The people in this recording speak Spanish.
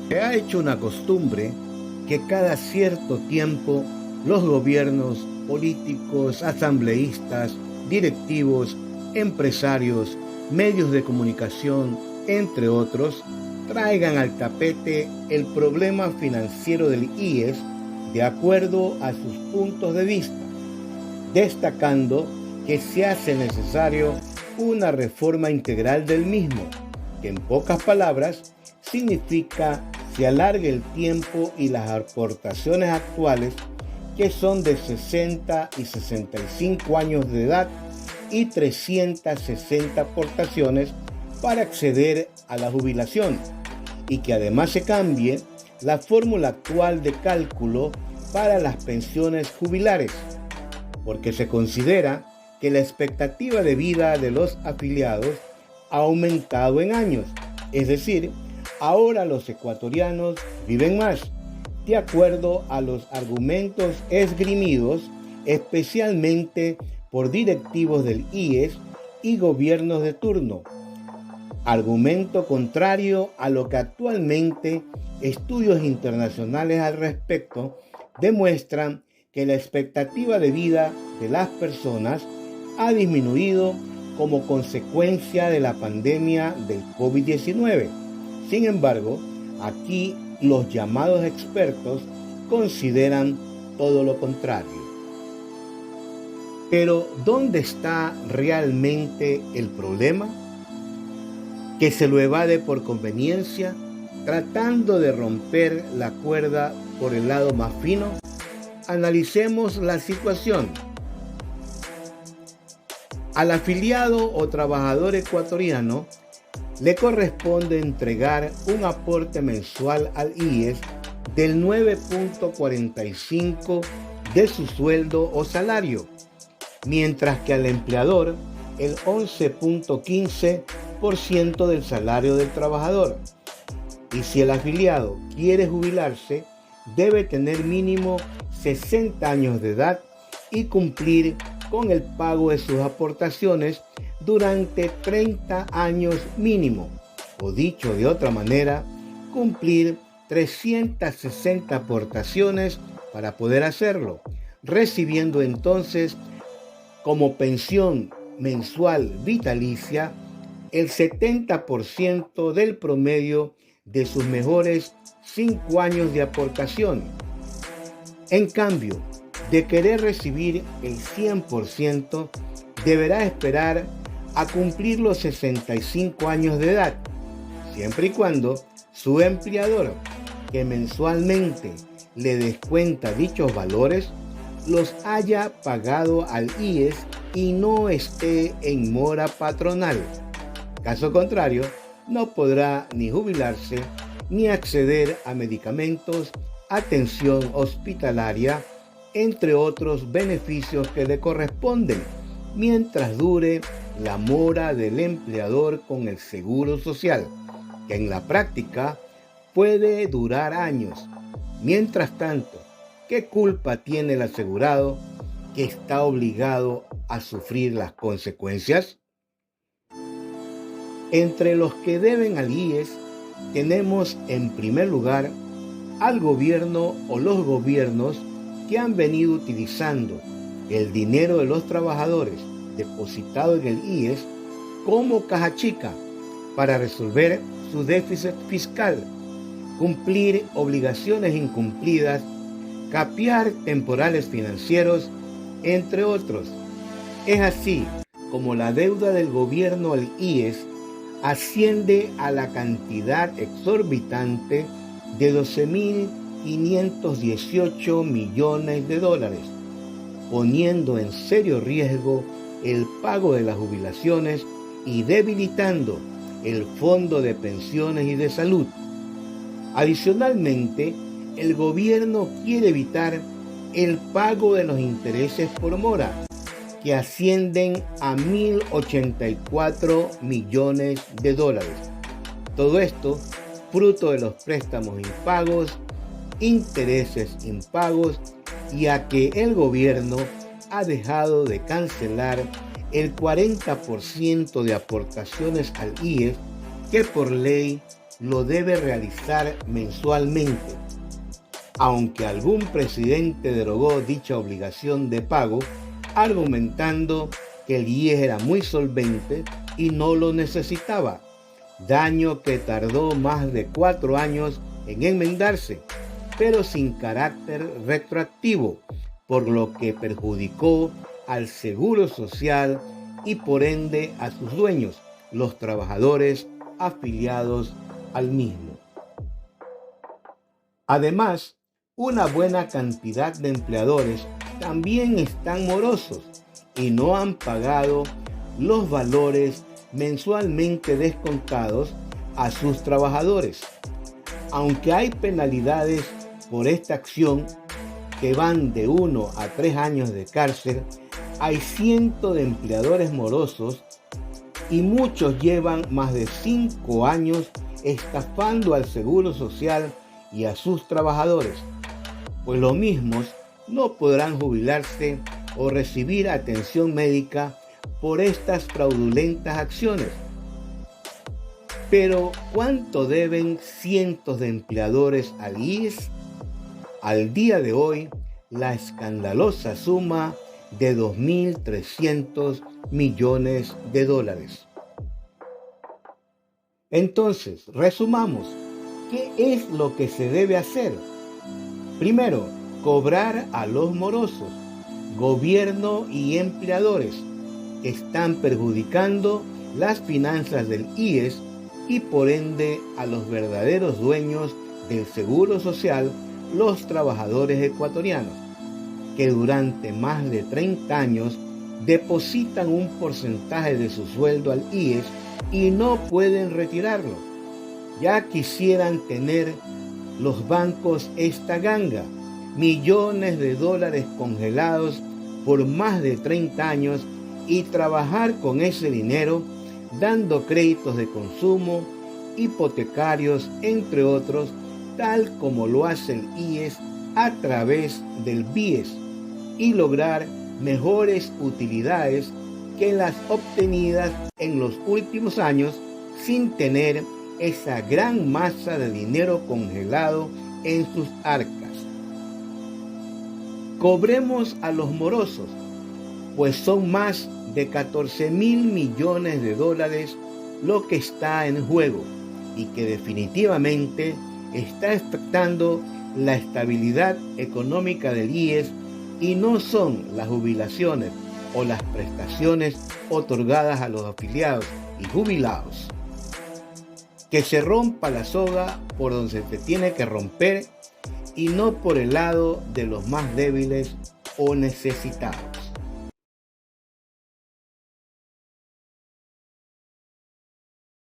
Se ha hecho una costumbre que cada cierto tiempo los gobiernos, políticos, asambleístas, directivos, empresarios, medios de comunicación, entre otros, traigan al tapete el problema financiero del IES de acuerdo a sus puntos de vista, destacando que se hace necesario una reforma integral del mismo, que en pocas palabras significa se alargue el tiempo y las aportaciones actuales, que son de 60 y 65 años de edad, y 360 aportaciones para acceder a la jubilación, y que además se cambie la fórmula actual de cálculo para las pensiones jubilares, porque se considera que la expectativa de vida de los afiliados ha aumentado en años, es decir, ahora los ecuatorianos viven más, de acuerdo a los argumentos esgrimidos especialmente por directivos del IES y gobiernos de turno. Argumento contrario a lo que actualmente estudios internacionales al respecto demuestran, que la expectativa de vida de las personas ha disminuido como consecuencia de la pandemia del COVID-19. Sin embargo, aquí los llamados expertos consideran todo lo contrario. Pero, ¿dónde está realmente el problema? Que se lo evade por conveniencia, tratando de romper la cuerda por el lado más fino. Analicemos la situación. Al afiliado o trabajador ecuatoriano le corresponde entregar un aporte mensual al IES del 9.45% de su sueldo o salario, mientras que al empleador el 11.15% del salario del trabajador. Y si el afiliado quiere jubilarse, debe tener mínimo 60 años de edad y cumplir con el pago de sus aportaciones durante 30 años mínimo, o dicho de otra manera, cumplir 360 aportaciones para poder hacerlo, recibiendo entonces como pensión mensual vitalicia el 70% del promedio de sus mejores 5 años de aportación. En cambio, de querer recibir el 100%, deberá esperar a cumplir los 65 años de edad, siempre y cuando su empleador, que mensualmente le descuenta dichos valores, los haya pagado al IES y no esté en mora patronal. Caso contrario, no podrá ni jubilarse ni acceder a medicamentos, atención hospitalaria, entre otros beneficios que le corresponden, mientras dure la mora del empleador con el Seguro Social, que en la práctica puede durar años. Mientras tanto, ¿qué culpa tiene el asegurado que está obligado a sufrir las consecuencias? Entre los que deben al IES tenemos en primer lugar al gobierno o los gobiernos que han venido utilizando el dinero de los trabajadores depositado en el IES como caja chica para resolver su déficit fiscal, cumplir obligaciones incumplidas, capear temporales financieros, entre otros. Es así como la deuda del gobierno al IES asciende a la cantidad exorbitante de 12.518 millones de dólares, poniendo en serio riesgo el pago de las jubilaciones y debilitando el fondo de pensiones y de salud. Adicionalmente, el gobierno quiere evitar el pago de los intereses por mora, que ascienden a 1.084 millones de dólares. Todo esto fruto de los préstamos impagos, intereses impagos, y a que el gobierno ha dejado de cancelar el 40% de aportaciones al IES que por ley lo debe realizar mensualmente, aunque algún presidente derogó dicha obligación de pago, argumentando que el IES era muy solvente y no lo necesitaba, daño que tardó más de 4 años en enmendarse, pero sin carácter retroactivo, por lo que perjudicó al Seguro Social y por ende a sus dueños, los trabajadores afiliados al mismo. Además, una buena cantidad de empleadores también están morosos y no han pagado los valores mensualmente descontados a sus trabajadores. Aunque hay penalidades por esta acción que van de 1 a 3 años de cárcel, hay cientos de empleadores morosos y muchos llevan más de 5 años estafando al Seguro Social y a sus trabajadores, pues los mismos no podrán jubilarse o recibir atención médica por estas fraudulentas acciones. Pero, ¿cuánto deben cientos de empleadores al IES? Al día de hoy, la escandalosa suma de 2.300 millones de dólares. Entonces, resumamos, ¿qué es lo que se debe hacer? Primero, cobrar a los morosos, gobierno y empleadores que están perjudicando las finanzas del IES y por ende a los verdaderos dueños del Seguro Social, los trabajadores ecuatorianos, que durante más de 30 años depositan un porcentaje de su sueldo al IES y no pueden retirarlo. Ya quisieran tener los bancos esta ganga, millones de dólares congelados por más de 30 años y trabajar con ese dinero dando créditos de consumo, hipotecarios, entre otros, tal como lo hace el IES a través del BIES, y lograr mejores utilidades que las obtenidas en los últimos años sin tener esa gran masa de dinero congelado en sus arcas. Cobremos a los morosos, pues son más de 14.000 millones de dólares lo que está en juego y que definitivamente está afectando la estabilidad económica del IES, y no son las jubilaciones o las prestaciones otorgadas a los afiliados y jubilados. Que se rompa la soga por donde se tiene que romper y no por el lado de los más débiles o necesitados.